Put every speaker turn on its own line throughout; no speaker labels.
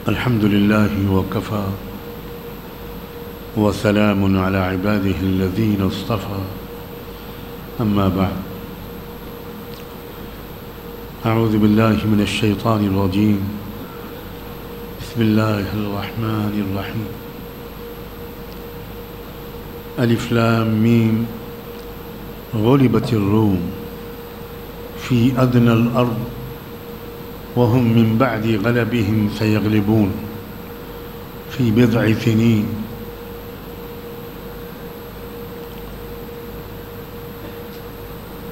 الحمد لله وكفى وسلام على عباده الذين اصطفى أما بعد أعوذ بالله من الشيطان الرجيم بسم الله الرحمن الرحيم ألف لام ميم غلبت الروم في أدنى الأرض وهم من بعد غلبهم سيغلبون في بضع سنين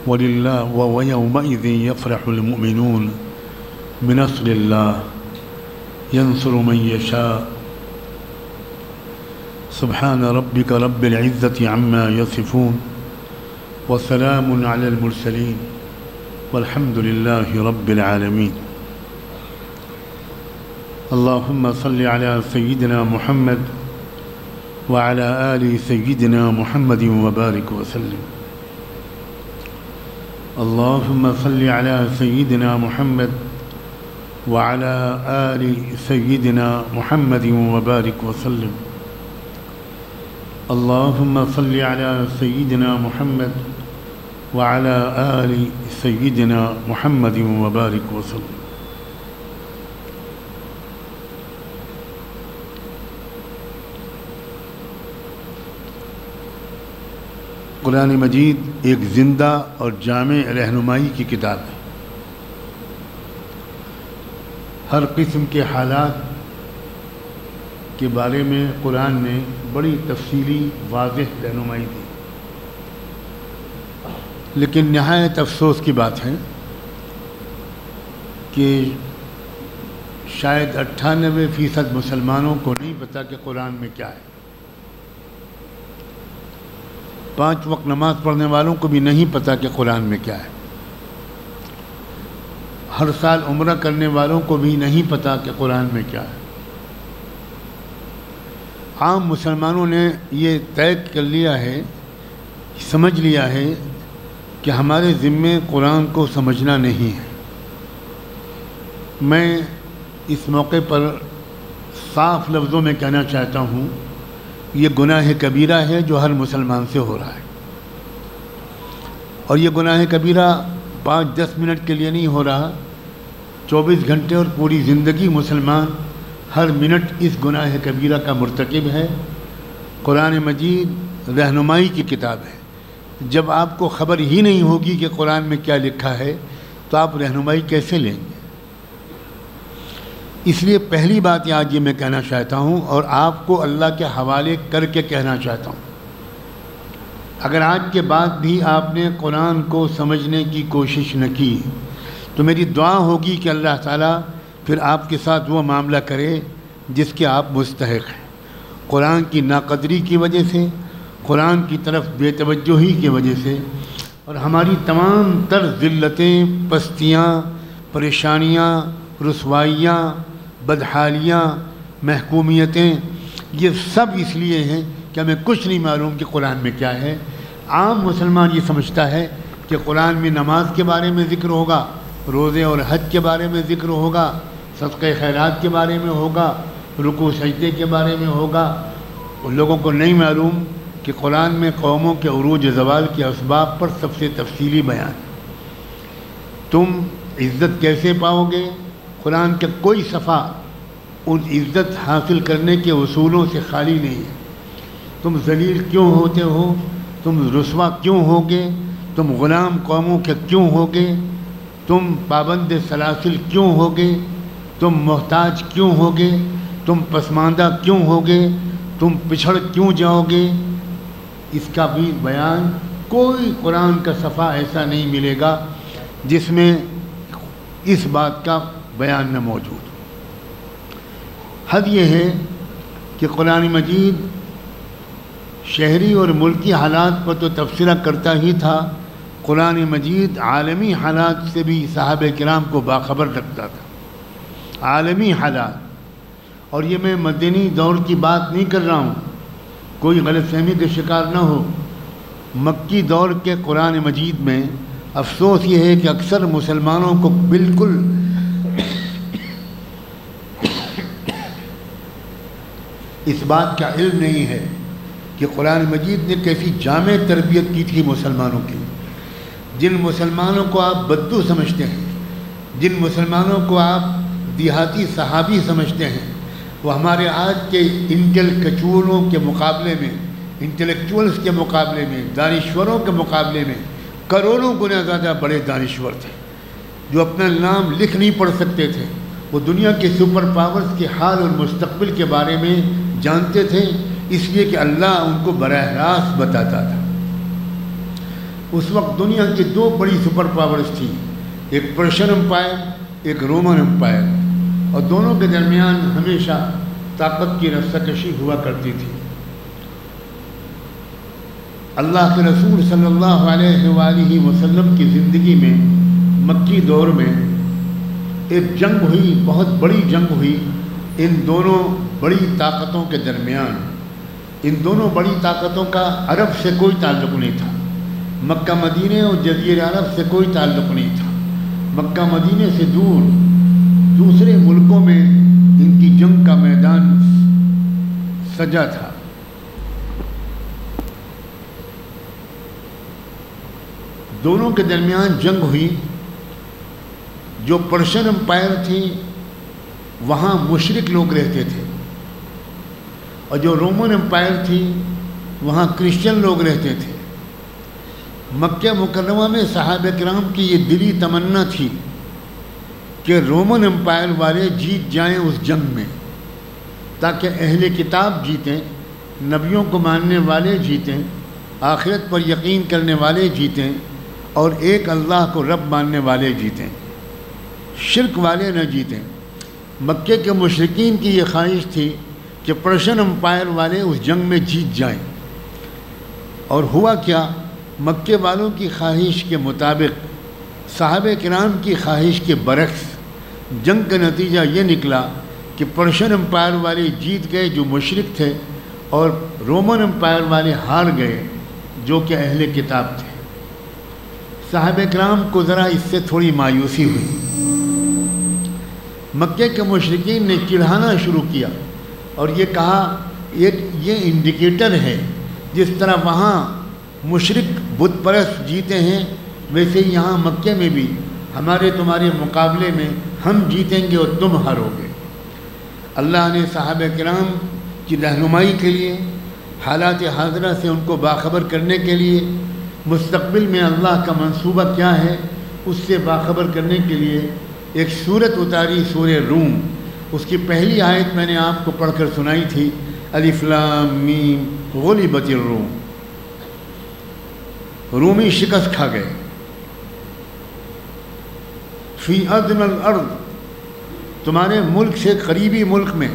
ويومئذ يفرح المؤمنون بنصر الله ينصر من يشاء سبحان ربك رب العزة عما يصفون وسلام على المرسلين والحمد لله رب العالمين اللهم صل على سيدنا محمد وعلى آل سيدنا محمد وبارك وسلم اللهم صل على سيدنا محمد وعلى آل سيدنا محمد وبارك وسلم اللهم صل على سيدنا محمد وعلى آل سيدنا محمد وبارك وسلم قرآن مجید ایک زندہ اور جامع رہنمائی کی کتاب ہے۔ ہر قسم کے حالات کے بارے میں قرآن نے بڑی تفصیلی واضح رہنمائی دی، لیکن نہایت افسوس کی بات ہے کہ شاید 98% مسلمانوں کو نہیں پتہ کہ قرآن میں کیا ہے۔ 5 وقت نماز پڑھنے والوں کو بھی نہیں پتہ کہ قرآن میں کیا ہے۔ ہر سال عمرہ کرنے والوں کو بھی نہیں پتہ کہ قرآن میں کیا ہے۔ عام مسلمانوں نے یہ طے کر لیا ہے، سمجھ لیا ہے کہ ہمارے ذمے قرآن کو سمجھنا نہیں ہے۔ میں اس موقع پر صاف لفظوں میں کہنا چاہتا ہوں، یہ گناہ کبیرہ ہے جو ہر مسلمان سے ہو رہا ہے، اور یہ گناہ کبیرہ 5-10 منٹ کے لیے نہیں ہو رہا، 24 گھنٹے اور پوری زندگی مسلمان ہر منٹ اس گناہ کبیرہ کا مرتکب ہے۔ قرآن مجید رہنمائی کی کتاب ہے۔ جب آپ کو خبر ہی نہیں ہوگی کہ قرآن میں کیا لکھا ہے تو آپ رہنمائی کیسے لیں گے؟ اس لیے پہلی بات آج یہ میں کہنا چاہتا ہوں اور آپ کو اللہ کے حوالے کر کے کہنا چاہتا ہوں، اگر آج کے بعد بھی آپ نے قرآن کو سمجھنے کی کوشش نہ کی تو میری دعا ہوگی کہ اللہ تعالیٰ پھر آپ کے ساتھ وہ معاملہ کرے جس کے آپ مستحق ہیں۔ قرآن کی ناقدری کی وجہ سے، قرآن کی طرف بے توجہی کی وجہ سے، اور ہماری تمام تر ذلتیں، پستیاں، پریشانیاں، رسوائیاں، بدحالیاں، محکومیتیں، یہ سب اس لیے ہیں کہ ہمیں کچھ نہیں معلوم کہ قرآن میں کیا ہے۔ عام مسلمان یہ سمجھتا ہے کہ قرآن میں نماز کے بارے میں ذکر ہوگا، روزے اور حج کے بارے میں ذکر ہوگا، صدقہ خیرات کے بارے میں ہوگا، رکوع سجدے کے بارے میں ہوگا۔ ان لوگوں کو نہیں معلوم کہ قرآن میں قوموں کے عروج زوال کے اسباب پر سب سے تفصیلی بیان۔ تم عزت کیسے پاؤ گے؟ قرآن کا کوئی صفحہ ان عزت حاصل کرنے کے اصولوں سے خالی نہیں ہے۔ تم ذلیل کیوں ہوتے ہو؟ تم رسوا کیوں ہوگے؟ تم غلام قوموں کے کیوں ہوگے؟ تم پابند سلاسل کیوں ہوگے؟ تم محتاج کیوں ہوگے؟ تم پسماندہ کیوں ہوگے؟ تم پچھڑ کیوں جاؤ گے؟ اس کا بھی بیان کوئی قرآن کا صفحہ ایسا نہیں ملے گا جس میں اس بات کا بیان نہ موجود۔ حد یہ ہے کہ قرآن مجید شہری اور ملکی حالات پر تو تبصرہ کرتا ہی تھا، قرآن مجید عالمی حالات سے بھی صحابہ کرام کو باخبر رکھتا تھا۔ عالمی حالات، اور یہ میں مدنی دور کی بات نہیں کر رہا ہوں، کوئی غلط فہمی کا شکار نہ ہو۔ مکی دور کے قرآن مجید میں افسوس یہ ہے کہ اکثر مسلمانوں کو بالکل اس بات کا علم نہیں ہے کہ قرآن مجید نے کیسی جامع تربیت کی تھی مسلمانوں کی. جن مسلمانوں کو آپ بدو سمجھتے ہیں، جن مسلمانوں کو آپ دیہاتی صحابی سمجھتے ہیں، وہ ہمارے آج کے انٹلیکچوئلوں کے مقابلے میں، انٹلیکچوئلس کے مقابلے میں، دانشوروں کے مقابلے میں کروڑوں گنا زیادہ بڑے دانشور تھے، جو اپنا نام لکھ نہیں پڑھ سکتے تھے. وہ دنیا کے سپر پاورز کے حال اور مستقبل کے بارے میں جانتے تھے، اس لیے کہ اللہ ان کو براہ راست بتاتا تھا. اس وقت دنیا کی دو بڑی سپر پاورز تھیں، ایک پرشین امپائر، ایک رومن امپائر، اور دونوں کے درمیان ہمیشہ طاقت کی رساکشی ہوا کرتی تھی. اللہ کے رسول صلی اللہ علیہ وآلہ وسلم کی زندگی میں مکی دور میں ایک جنگ ہوئی، بہت بڑی جنگ ہوئی ان دونوں بڑی طاقتوں کے درمیان. ان دونوں بڑی طاقتوں کا عرب سے کوئی تعلق نہیں تھا، مکہ مدینے اور جزیرہ عرب سے کوئی تعلق نہیں تھا. مکہ مدینے سے دور دوسرے ملکوں میں ان کی جنگ کا میدان سجا تھا. دونوں کے درمیان جنگ ہوئی. جو پرشین امپائر تھی وہاں مشرک لوگ رہتے تھے، اور جو رومن امپائر تھی وہاں کرسچن لوگ رہتے تھے. مکہ مکرمہ میں صحابہ کرام کی یہ دلی تمنا تھی کہ رومن امپائر والے جیت جائیں اس جنگ میں، تاکہ اہل کتاب جیتیں، نبیوں کو ماننے والے جیتیں، آخرت پر یقین کرنے والے جیتیں، اور ایک اللہ کو رب ماننے والے جیتیں، شرک والے نہ جیتیں. مکے کے مشرکین کی یہ خواہش تھی کہ پرشین امپائر والے اس جنگ میں جیت جائیں. اور ہوا کیا؟ مکے والوں کی خواہش کے مطابق، صحابہ کرام کی خواہش کے برعکس جنگ کا نتیجہ یہ نکلا کہ پرشین امپائر والے جیت گئے جو مشرک تھے، اور رومن امپائر والے ہار گئے جو کہ اہل کتاب تھے. صحابہ کرام کو ذرا اس سے تھوڑی مایوسی ہوئی. مکے کے مشرکین نے چڑھانا شروع کیا اور یہ کہا یہ انڈیکیٹر ہے، جس طرح وہاں مشرک بت پرست جیتے ہیں ویسے ہی یہاں مکے میں بھی ہمارے تمہارے مقابلے میں ہم جیتیں گے اور تم ہارو گے. اللہ نے صحابہ کرام کی رہنمائی کے لیے، حالات حاضرہ سے ان کو باخبر کرنے کے لیے، مستقبل میں اللہ کا منصوبہ کیا ہے اس سے باخبر کرنے کے لیے ایک سورت اتاری، سورہ روم. اس کی پہلی آیت میں نے آپ کو پڑھ کر سنائی تھی، الف لام میم غلبت الروم. رومی شکست کھا گئے. فی ادنی الارض، تمہارے ملک سے قریبی ملک میں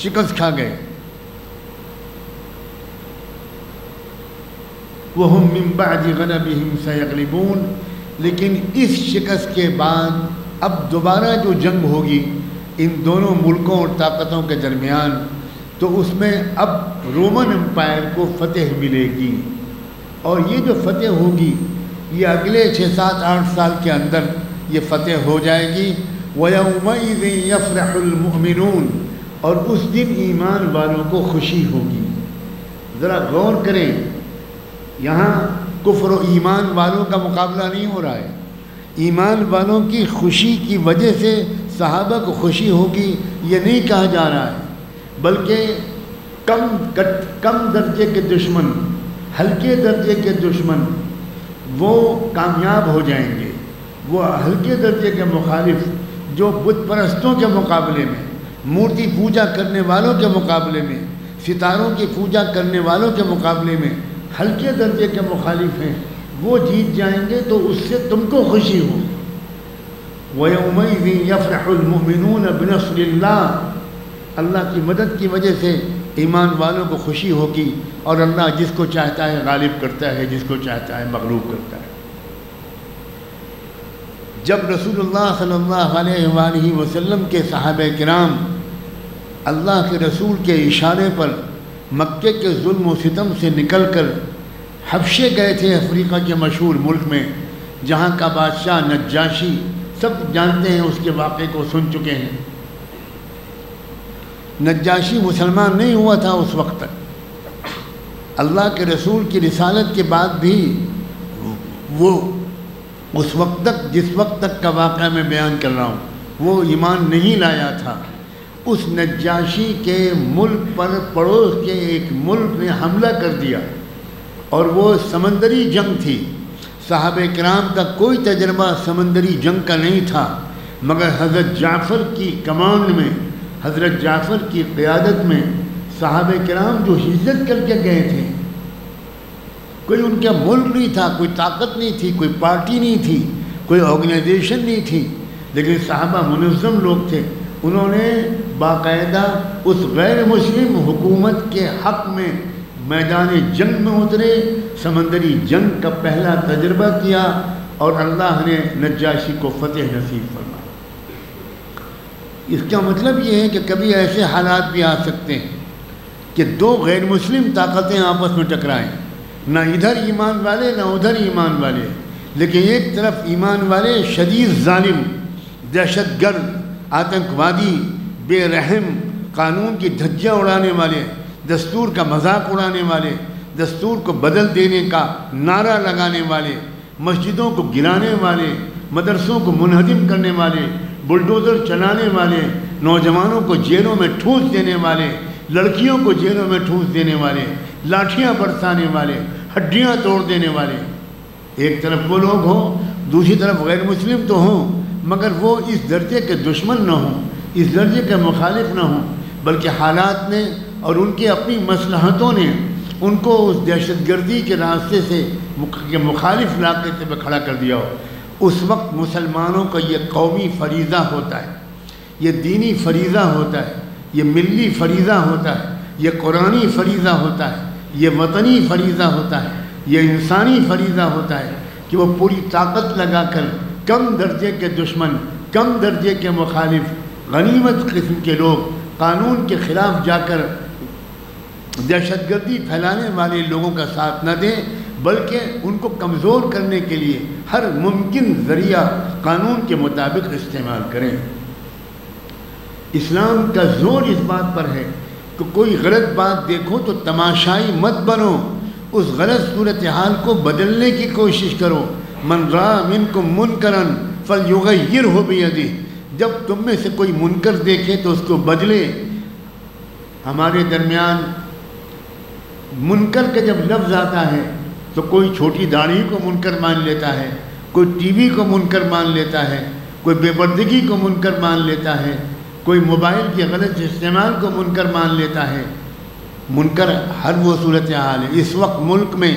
شکست کھا گئے. وَهُمْ مِنْ بَعْدِ غَلَبِهِمْ سَيَغْلِبُونَ. لیکن اس شکست کے بعد اب دوبارہ جو جنگ ہوگی ان دونوں ملکوں اور طاقتوں کے درمیان، تو اس میں اب رومن امپائر کو فتح ملے گی، اور یہ جو فتح ہوگی یہ اگلے 6-7-8 سال کے اندر یہ فتح ہو جائے گی. وَيَوْمَئِذٍ يَفْرَحُ الْمُؤْمِنُونَ. اور اس دن ایمان والوں کو خوشی ہوگی. ذرا غور کریں، یہاں کفر و ایمان والوں کا مقابلہ نہیں ہو رہا ہے. ایمان والوں کی خوشی کی وجہ سے صحابہ کو خوشی ہوگی یہ نہیں کہا جا رہا ہے، بلکہ کم درجے کے دشمن، ہلکے درجے کے دشمن وہ کامیاب ہو جائیں گے. وہ ہلکے درجے کے مخالف جو بت پرستوں کے مقابلے میں، مورتی پوجا کرنے والوں کے مقابلے میں، ستاروں کی پوجا کرنے والوں کے مقابلے میں ہلکے درجے کے مخالف ہیں، وہ جیت جائیں گے تو اس سے تم کو خوشی ہو. وَيَوْمَئِذٍ يَفْرَحُ الْمُؤْمِنُونَ بِنَصْرِ اللَّهِ. اللہ کی مدد کی وجہ سے ایمان والوں کو خوشی ہوگی، اور اللہ جس کو چاہتا ہے غالب کرتا ہے، جس کو چاہتا ہے مغلوب کرتا ہے. جب رسول اللہ صلی اللہ علیہ وآلہ وسلم کے صحابہ کرام اللہ کے رسول کے اشارے پر مکے کے ظلم و ستم سے نکل کر حبشے گئے تھے، افریقہ کے مشہور ملک میں، جہاں کا بادشاہ نجاشی، سب جانتے ہیں اس کے واقعے کو، سن چکے ہیں. نجاشی مسلمان نہیں ہوا تھا اس وقت تک. اللہ کے رسول کی رسالت کے بعد بھی وہ اس وقت تک جس وقت تک کا واقعہ میں بیان کر رہا ہوں وہ ایمان نہیں لایا تھا. اس نجاشی کے ملک پر پڑوس کے ایک ملک نے حملہ کر دیا اور وہ سمندری جنگ تھی. صحابہ کرام کا کوئی تجربہ سمندری جنگ کا نہیں تھا، مگر حضرت جعفر کی کمانڈ میں، حضرت جعفر کی قیادت میں صحابہ کرام جو ہجرت کر کے گئے تھے، کوئی ان کا ملک نہیں تھا، کوئی طاقت نہیں تھی، کوئی پارٹی نہیں تھی، کوئی آرگنائزیشن نہیں تھی، لیکن صحابہ منظم لوگ تھے. انہوں نے باقاعدہ اس غیر مسلم حکومت کے حق میں میدان جنگ میں اترے، سمندری جنگ کا پہلا تجربہ کیا اور اللہ نے نجاشی کو فتح نصیب فرمایا. اس کا مطلب یہ ہے کہ کبھی ایسے حالات بھی آ سکتے ہیں کہ دو غیر مسلم طاقتیں آپس میں ٹکرائیں، نہ ادھر ایمان والے نہ ادھر ایمان والے، لیکن ایک طرف ایمان والے شدید ظالم، دہشت گرد، آتنکوادی، بے رحم، قانون کی دھجیاں اڑانے والے، دستور کا مذاق اڑانے والے، دستور کو بدل دینے کا نعرہ لگانے والے، مسجدوں کو گرانے والے، مدرسوں کو منہدم کرنے والے، بلڈوزر چلانے والے، نوجوانوں کو جیلوں میں ٹھوس دینے والے، لڑکیوں کو جیلوں میں ٹھوس دینے والے، لاٹھیاں برسانے والے، ہڈیاں توڑ دینے والے. ایک طرف وہ لوگ ہوں، دوسری طرف غیر مسلم تو ہوں، مگر وہ اس درجے کے دشمن نہ ہوں، اس درجے کے مخالف نہ ہوں، بلکہ حالات نے اور ان کی اپنی مصلحتوں نے ان کو اس دہشت گردی کے راستے سے مخالف علاقے سے کھڑا کر دیا ہو. اس وقت مسلمانوں کا یہ قومی فریضہ ہوتا ہے، یہ دینی فریضہ ہوتا ہے، یہ ملی فریضہ ہوتا ہے، یہ قرآنی فریضہ ہوتا ہے، یہ وطنی فریضہ ہوتا ہے، یہ انسانی فریضہ ہوتا ہے کہ وہ پوری طاقت لگا کر کم درجے کے دشمن، کم درجے کے مخالف، غنیمت قسم کے لوگ، قانون کے خلاف جا کر دہشت گردی پھیلانے والے لوگوں کا ساتھ نہ دیں، بلکہ ان کو کمزور کرنے کے لیے ہر ممکن ذریعہ قانون کے مطابق استعمال کریں. اسلام کا زور اس بات پر ہے کہ کوئی غلط بات دیکھو تو تماشائی مت بنو، اس غلط صورتحال کو بدلنے کی کوشش کرو. من رأى منکم منکرا فلیغیرہ بیدہ، جب تم میں سے کوئی منکر دیکھے تو اس کو بدلے. ہمارے درمیان منکر کا جب لفظ آتا ہے تو کوئی چھوٹی داڑھی کو منکر مان لیتا ہے، کوئی ٹی وی کو منکر مان لیتا ہے، کوئی بے پردگی کو منکر مان لیتا ہے، کوئی موبائل کے غلط استعمال کو منکر مان لیتا ہے. منکر ہر وہ صورتحال ہے. اس وقت ملک میں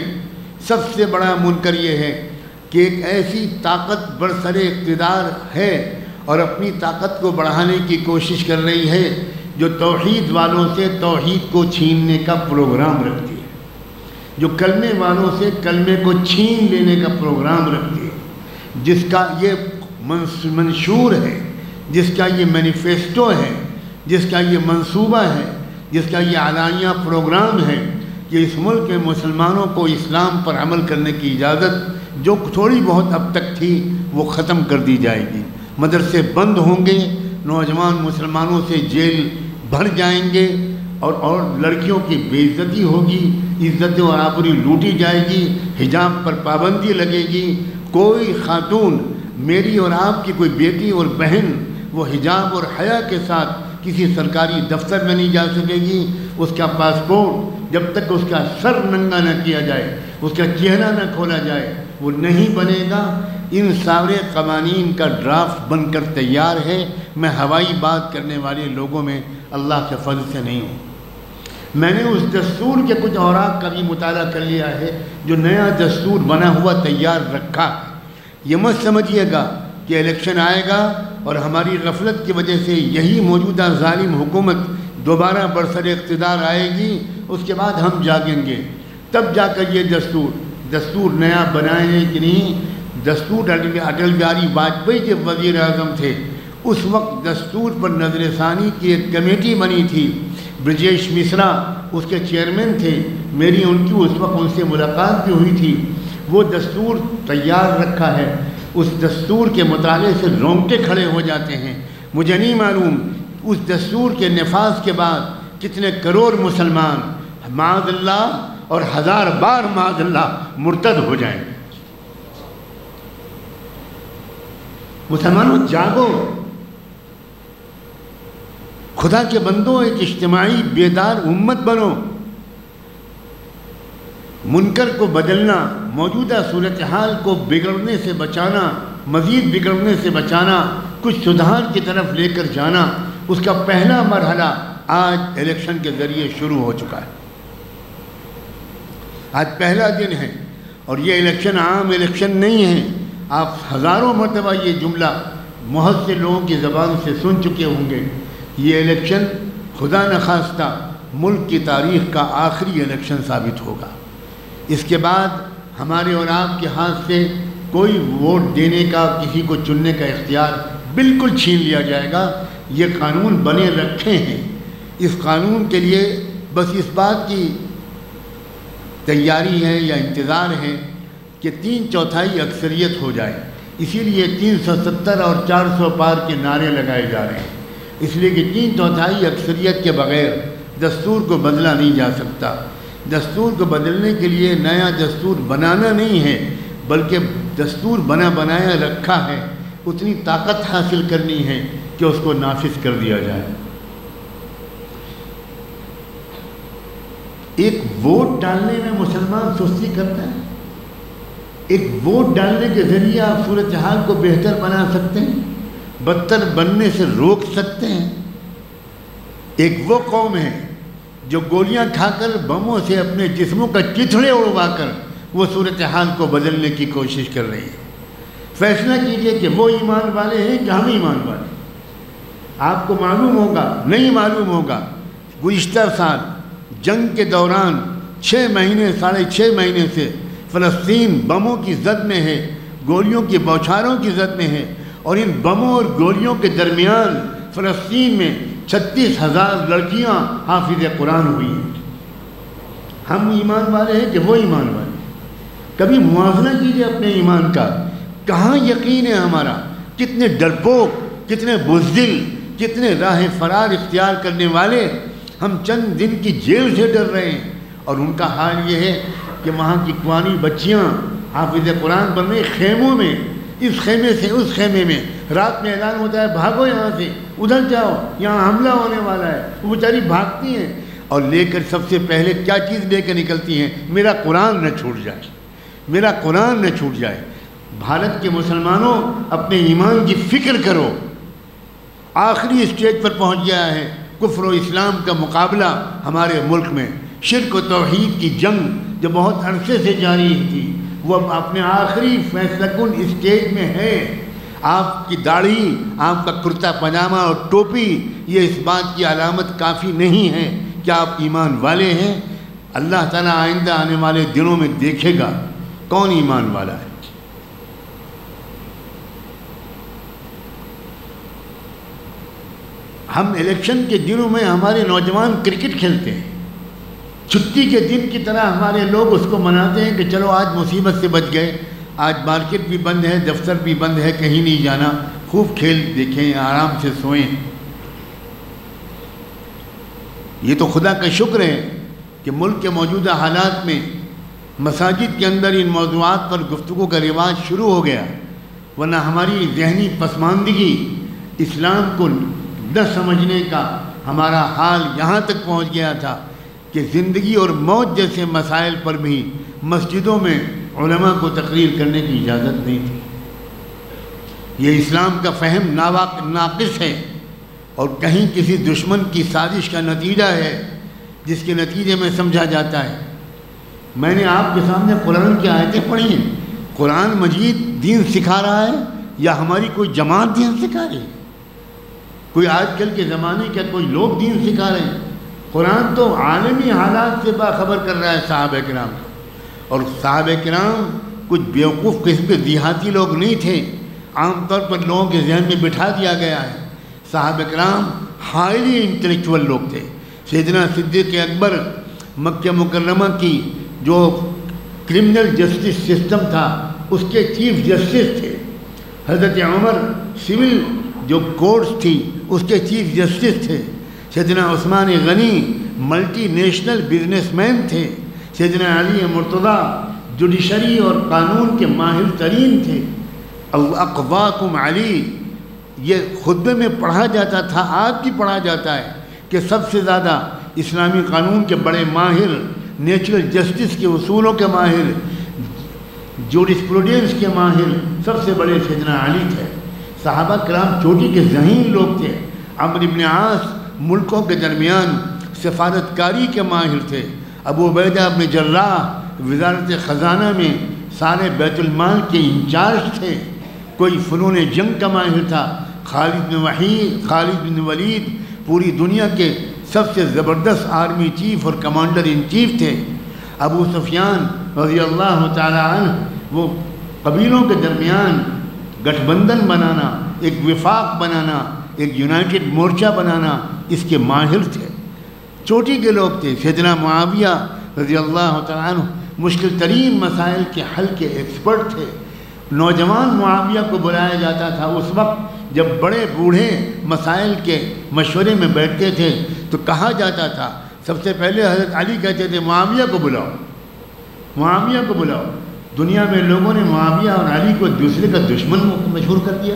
سب سے بڑا منکر یہ ہے کہ ایک ایسی طاقت برسر اقتدار ہے اور اپنی طاقت کو بڑھانے کی کوشش کر رہی ہے جو توحید والوں سے توحید کو چھیننے کا پروگرام رکھتی ہے، جو کلمے والوں سے کلمے کو چھین لینے کا پروگرام رکھتی ہے، جس کا یہ منشور ہے، جس کا یہ مینیفیسٹو ہے، جس کا یہ منصوبہ ہے، جس کا یہ علانیہ پروگرام ہے کہ اس ملک میں مسلمانوں کو اسلام پر عمل کرنے کی اجازت جو تھوڑی بہت اب تک تھی وہ ختم کر دی جائے گی. مدرسے بند ہوں گے، نوجوان مسلمانوں سے جیل بھر جائیں گے اور لڑکیوں کی بے عزتی ہوگی، عزت و آبروی لوٹی جائے گی، حجاب پر پابندی لگے گی. کوئی خاتون، میری اور آپ کی کوئی بیٹی اور بہن، وہ حجاب اور حیا کے ساتھ کسی سرکاری دفتر میں نہیں جا سکے گی. اس کا پاسپورٹ جب تک اس کا سر ننگا نہ کیا جائے، اس کا چہرہ نہ کھولا جائے، وہ نہیں بنے گا. ان سارے قوانین کا ڈرافٹ بن کر تیار ہے. میں ہوائی بات کرنے والے لوگوں میں اللہ کے فضل سے نہیں ہوں. میں نے اس دستور کے کچھ اوراق کا بھی مطالعہ کر لیا ہے جو نیا دستور بنا ہوا تیار رکھا ہے. یہ مت سمجھیے گا کہ الیکشن آئے گا اور ہماری غفلت کی وجہ سے یہی موجودہ ظالم حکومت دوبارہ برسر اقتدار آئے گی، اس کے بعد ہم جاگیں گے تب جا کر یہ دستور نیا بنائے ہیں کہ نہیں. دستور اٹل بہاری واجپئی جب وزیر اعظم تھے اس وقت دستور پر نظر ثانی کی ایک کمیٹی بنی تھی. برجیش مشرا اس کے چیئرمین تھے. میری ان وقت ان سے ملاقات بھی ہوئی تھی. وہ دستور تیار رکھا ہے. اس دستور کے مطالعے سے رونگٹے کھڑے ہو جاتے ہیں. مجھے نہیں معلوم اس دستور کے نفاذ کے بعد کتنے کروڑ مسلمان معاذ اللہ اور 1000 بار معاذ اللہ مرتد ہو جائیں. مسلمانوں جاگو، خدا کے بندوں، ایک اجتماعی بیدار امت بنو. منکر کو بدلنا، موجودہ صورتحال کو بگڑنے سے بچانا، مزید بگڑنے سے بچانا، کچھ سدھار کی طرف لے کر جانا، اس کا پہلا مرحلہ آج الیکشن کے ذریعے شروع ہو چکا ہے. آج پہلا دن ہے اور یہ الیکشن عام الیکشن نہیں ہے. آپ ہزاروں مرتبہ یہ جملہ بہت سے لوگوں کی زبان سے سن چکے ہوں گے. یہ الیکشن خدا نخواستہ ملک کی تاریخ کا آخری الیکشن ثابت ہوگا. اس کے بعد ہمارے اور آپ کے ہاتھ سے کوئی ووٹ دینے کا، کسی کو چننے کا اختیار بالکل چھین لیا جائے گا. یہ قانون بنے رکھے ہیں. اس قانون کے لیے بس اس بات کی تیاری ہے یا انتظار ہے کہ 3/4 اکثریت ہو جائے. اسی لیے 370 اور 400 پار کے نعرے لگائے جا رہے ہیں. اس لیے کہ 3/4 اکثریت کے بغیر دستور کو بدلا نہیں جا سکتا. دستور کو بدلنے کے لیے نیا دستور بنانا نہیں ہے، بلکہ دستور بنایا رکھا ہے. اتنی طاقت حاصل کرنی ہے کہ اس کو نافذ کر دیا جائے. ایک ووٹ ڈالنے میں مسلمان سستی کرتا ہے. ایک ووٹ ڈالنے کے ذریعے آپ صورتحال کو بہتر بنا سکتے ہیں، بدتر بننے سے روک سکتے ہیں. ایک وہ قوم ہے جو گولیاں کھا کر، بموں سے اپنے جسموں کا چتھڑے اڑوا کر وہ صورتحال کو بدلنے کی کوشش کر رہی ہے. فیصلہ کیجئے کہ وہ ایمان والے ہیں کہ ہم ایمان والے ہیں. آپ کو معلوم ہوگا، نہیں معلوم ہوگا، گزشتہ سال جنگ کے دوران 6 مہینے 6.5 مہینے سے فلسطین بموں کی زد میں ہے، گولیوں کی بوچھاروں کی زد میں ہے. اور ان بموں اور گولیوں کے درمیان فلسطین میں 36,000 لڑکیاں حافظ قرآن ہوئی ہیں. ہم ایمان والے ہیں کہ وہ ایمان والے ہیں؟ کبھی موازنہ کیجئے اپنے ایمان کا. کہاں یقین ہے ہمارا؟ کتنے ڈرپوک، کتنے بزدل، کتنے راہ فرار اختیار کرنے والے ہم چند دن کی جیل سے ڈر رہے ہیں. اور ان کا حال یہ ہے کہ وہاں کی کوانی بچیاں حافظ قرآن بن رہی خیموں میں، اس خیمے سے اس خیمے میں. رات میں اعلان ہوتا ہے بھاگو یہاں سے، ادھر جاؤ، یہاں حملہ ہونے والا ہے. وہ بیچاری بھاگتی ہیں اور لے کر سب سے پہلے کیا چیز لے کر نکلتی ہیں؟ میرا قرآن نہ چھوٹ جائے، میرا قرآن نہ چھوٹ جائے. بھارت کے مسلمانوں اپنے ایمان کی فکر کرو. آخری اسٹیج پر پہنچ گیا ہے کفر و اسلام کا مقابلہ ہمارے ملک میں. شرک و توحید کی جنگ جو بہت عرصے سے جاری تھی، وہ اب اپنے آخری فیصلہ کن اسٹیج میں ہے. آپ کی داڑھی، آپ کا کرتا پاجامہ اور ٹوپی یہ اس بات کی علامت کافی نہیں ہے کہ آپ ایمان والے ہیں. اللہ تعالیٰ آئندہ آنے والے دنوں میں دیکھے گا کون ایمان والا ہے. ہم الیکشن کے دنوں میں ہمارے نوجوان کرکٹ کھیلتے ہیں. چھٹی کے دن کی طرح ہمارے لوگ اس کو مناتے ہیں کہ چلو آج مصیبت سے بچ گئے، آج مارکیٹ بھی بند ہے، دفتر بھی بند ہے، کہیں نہیں جانا، خوب کھیل دیکھیں، آرام سے سوئیں. یہ تو خدا کا شکر ہے کہ ملک کے موجودہ حالات میں مساجد کے اندر ان موضوعات پر گفتگو کا رواج شروع ہو گیا. ورنہ ہماری ذہنی پسماندگی، اسلام کو نہ سمجھنے کا ہمارا حال یہاں تک پہنچ گیا تھا کہ زندگی اور موت جیسے مسائل پر بھی مسجدوں میں علماء کو تقریر کرنے کی اجازت نہیں تھی. یہ اسلام کا فہم ناقص ہے اور کہیں کسی دشمن کی سازش کا نتیجہ ہے جس کے نتیجے میں سمجھا جاتا ہے. میں نے آپ کے سامنے قرآن کی آیتیں پڑھی ہیں. قرآن مجید دین سکھا رہا ہے یا ہماری کوئی جماعت دین سکھا رہی ہے؟ کوئی آج کل کے زمانے کے کوئی لوگ دین سکھا رہے ہیں؟ قرآن تو عالمی حالات سے باخبر کر رہا ہے صحابہ کرام کو. اور صحابہ کرام کچھ بیوقوف قسم کے دیہاتی لوگ نہیں تھے. عام طور پر لوگوں کے ذہن میں بٹھا دیا گیا ہے. صحابہ کرام ہائیلی انٹلیکچوئل لوگ تھے. سیدنا صدیق اکبر مکہ مکرمہ کی جو کرمنل جسٹس سسٹم تھا اس کے چیف جسٹس تھے. حضرت عمر سول جو کورٹس تھی اس کے چیف جسٹس تھے. سیدنا عثمان غنی ملٹی نیشنل بزنس مین تھے. سیدنا علی مرتضیٰ جوڈیشری اور قانون کے ماہر ترین تھے. اقواکم علی، یہ خطبے میں پڑھا جاتا تھا، آج بھی پڑھا جاتا ہے کہ سب سے زیادہ اسلامی قانون کے بڑے ماہر، نیچرل جسٹس کے اصولوں کے ماہر، جوڈسپروڈینس کے ماہر سب سے بڑے سیدنا علی تھے. صحابہ کرام چوٹی کے ذہین لوگ تھے. عمرو بن عاص ملکوں کے درمیان سفارت کاری کے ماہر تھے. ابو عبیدہ بن جراح وزارت خزانہ میں سارے بیت المال کے انچارج تھے. کوئی فنون جنگ کا ماہر تھا. خالد بن ولید پوری دنیا کے سب سے زبردست آرمی چیف اور کمانڈر ان چیف تھے. ابو سفیان رضی اللہ تعالی عنہ وہ قبیلوں کے درمیان گٹھ بندھن بنانا، ایک وفاق بنانا، ایک یونائٹڈ مورچہ بنانا اس کے ماہر تھے. چوٹی کے لوگ تھے. سیدنا معاویہ رضی اللہ تعالی عنہ مشکل ترین مسائل کے حل کے ایکسپرٹ تھے. نوجوان معاویہ کو بلایا جاتا تھا اس وقت جب بڑے بوڑھے مسائل کے مشورے میں بیٹھتے تھے تو کہا جاتا تھا، سب سے پہلے حضرت علی کہتے تھے معاویہ کو بلاؤ، معاویہ کو بلاؤ. دنیا میں لوگوں نے معاویہ اور علی کو دوسرے کا دشمن مشہور کر دیا.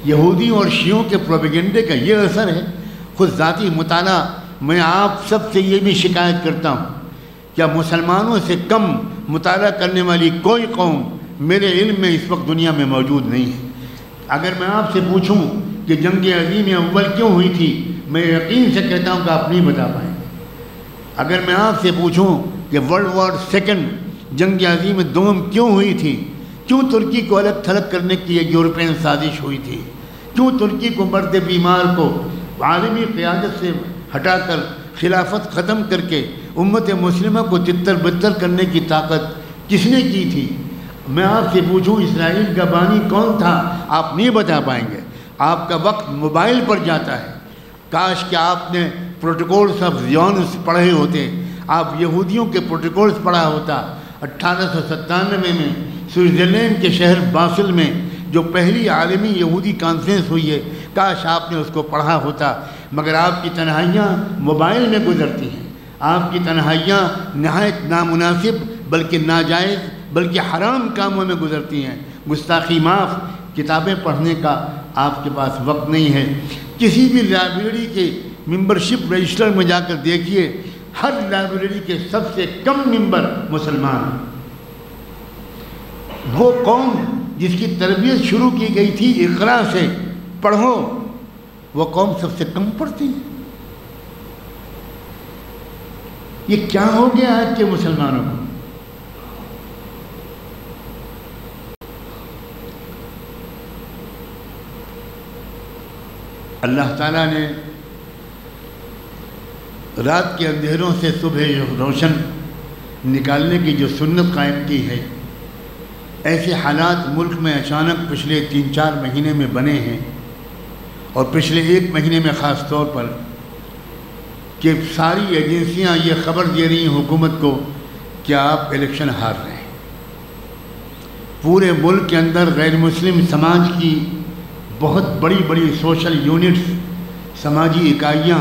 یہودیوں اور شیعوں کے پروپیگنڈے کا یہ اثر ہے. خود ذاتی مطالعہ میں آپ سب سے یہ بھی شکایت کرتا ہوں، کیا مسلمانوں سے کم مطالعہ کرنے والی کوئی قوم میرے علم میں اس وقت دنیا میں موجود نہیں ہے. اگر میں آپ سے پوچھوں کہ جنگ عظیم اول کیوں ہوئی تھی، میں یقین سے کہتا ہوں کہ آپ نہیں بتا پائیں گے. اگر میں آپ سے پوچھوں کہ ورلڈ وار سیکنڈ جنگ عظیم دوم کیوں ہوئی تھی، کیوں ترکی کو الگ تھلگ کرنے کی ایک یورپین سازش ہوئی تھی، کیوں ترکی کو مرد بیمار کو عالمی قیادت سے ہٹا کر خلافت ختم کر کے امت مسلمہ کو تتر بتر کرنے کی طاقت کس نے کی تھی. میں آپ سے پوچھوں اسرائیل کا بانی کون تھا، آپ نہیں بتا پائیں گے. آپ کا وقت موبائل پر جاتا ہے. کاش کہ آپ نے پروٹوکولز آف زیونس پڑھے ہوتے، آپ یہودیوں کے پروٹوکولز پڑھا ہوتا. 1897 میں سوئٹزرلینڈ کے شہر باسل میں جو پہلی عالمی یہودی کانفرنس ہوئی ہے، کاش آپ نے اس کو پڑھا ہوتا. مگر آپ کی تنہائیاں موبائل میں گزرتی ہیں. آپ کی تنہائیاں نہایت نامناسب بلکہ ناجائز بلکہ حرام کاموں میں گزرتی ہیں. گستاخی معاف، کتابیں پڑھنے کا آپ کے پاس وقت نہیں ہے. کسی بھی لائبریری کے ممبرشپ رجسٹر میں جا کر دیکھیے، ہر لائبریری کے سب سے کم ممبر مسلمان ہیں. وہ قوم جس کی تربیت شروع کی گئی تھی اقرا سے، پڑھو، وہ قوم سب سے کم پڑھتی ہے. یہ کیا ہو گیا آج کے مسلمانوں کو؟ اللہ تعالیٰ نے رات کے اندھیروں سے صبح روشن نکالنے کی جو سنت قائم کی ہے، ایسے حالات ملک میں اچانک پچھلے 3-4 مہینے میں بنے ہیں، اور پچھلے 1 مہینے میں خاص طور پر، کہ ساری ایجنسیاں یہ خبر دے رہی ہیں حکومت کو کہ آپ الیکشن ہار رہے ہیں. پورے ملک کے اندر غیر مسلم سماج کی بہت بڑی بڑی سوشل یونٹس، سماجی اکائیاں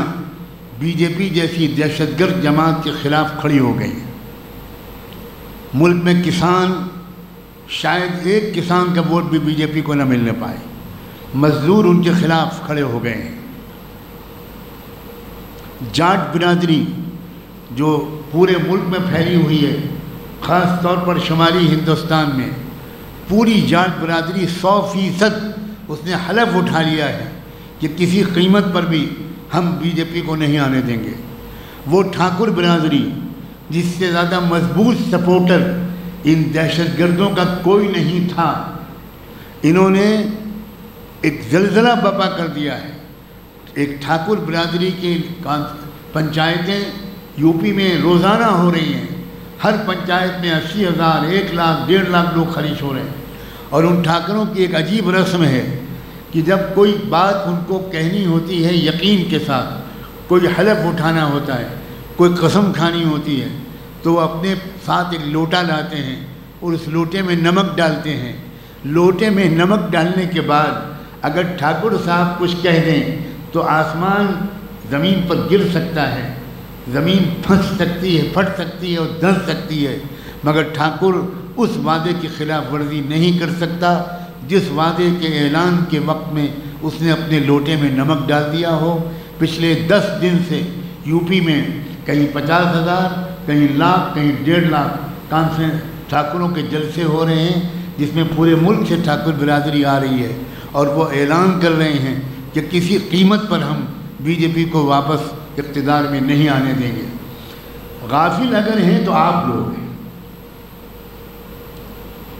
بی جے پی جیسی دہشت گرد جماعت کے خلاف کھڑی ہو گئی ہیں. ملک میں کسان، شاید ایک کسان کا ووٹ بھی بی جے پی کو نہ ملنے پائے. مزدور ان کے خلاف کھڑے ہو گئے ہیں. جاٹ برادری جو پورے ملک میں پھیلی ہوئی ہے، خاص طور پر شمالی ہندوستان میں، پوری جاٹ برادری 100% اس نے حلف اٹھا لیا ہے کہ کسی قیمت پر بھی ہم بی جے پی کو نہیں آنے دیں گے. وہ ٹھاکر برادری جس سے زیادہ مضبوط سپورٹر ان دہشت گردوں کا کوئی نہیں تھا، انہوں نے ایک زلزلہ برپا کر دیا ہے. ایک ٹھاکر برادری کی پنچایتیں یو پی میں روزانہ ہو رہی ہیں. ہر پنچایت میں 80,000، 1 لاکھ، 1.5 لاکھ لوگ خارج ہو رہے ہیں. اور ان ٹھاکروں کی ایک عجیب رسم ہے کہ جب کوئی بات ان کو کہنی ہوتی ہے یقین کے ساتھ، کوئی حلف اٹھانا ہوتا ہے، کوئی قسم کھانی ہوتی ہے، تو وہ اپنے ساتھ ایک لوٹا لاتے ہیں اور اس لوٹے میں نمک ڈالتے ہیں. لوٹے میں نمک ڈالنے کے بعد اگر ٹھاکر صاحب کچھ کہہ دیں تو آسمان زمین پر گر سکتا ہے، زمین پھنس سکتی ہے، پھٹ سکتی ہے اور دھنس سکتی ہے، مگر ٹھاکر اس وعدے کی خلاف ورزی نہیں کر سکتا جس وعدے کے اعلان کے وقت میں اس نے اپنے لوٹے میں نمک ڈال دیا ہو۔ پچھلے 10 دن سے یو پی میں کہیں 50,000 کہیں لاکھ کہیں 1.5 لاکھ کانفرنس ٹھاکروں کے جلسے ہو رہے ہیں، جس میں پورے ملک سے ٹھاکر برادری آ رہی ہے، اور وہ اعلان کر رہے ہیں کہ کسی قیمت پر ہم بی جے پی کو واپس اقتدار میں نہیں آنے دیں گے۔ غافل اگر ہیں تو آپ لوگ ہیں۔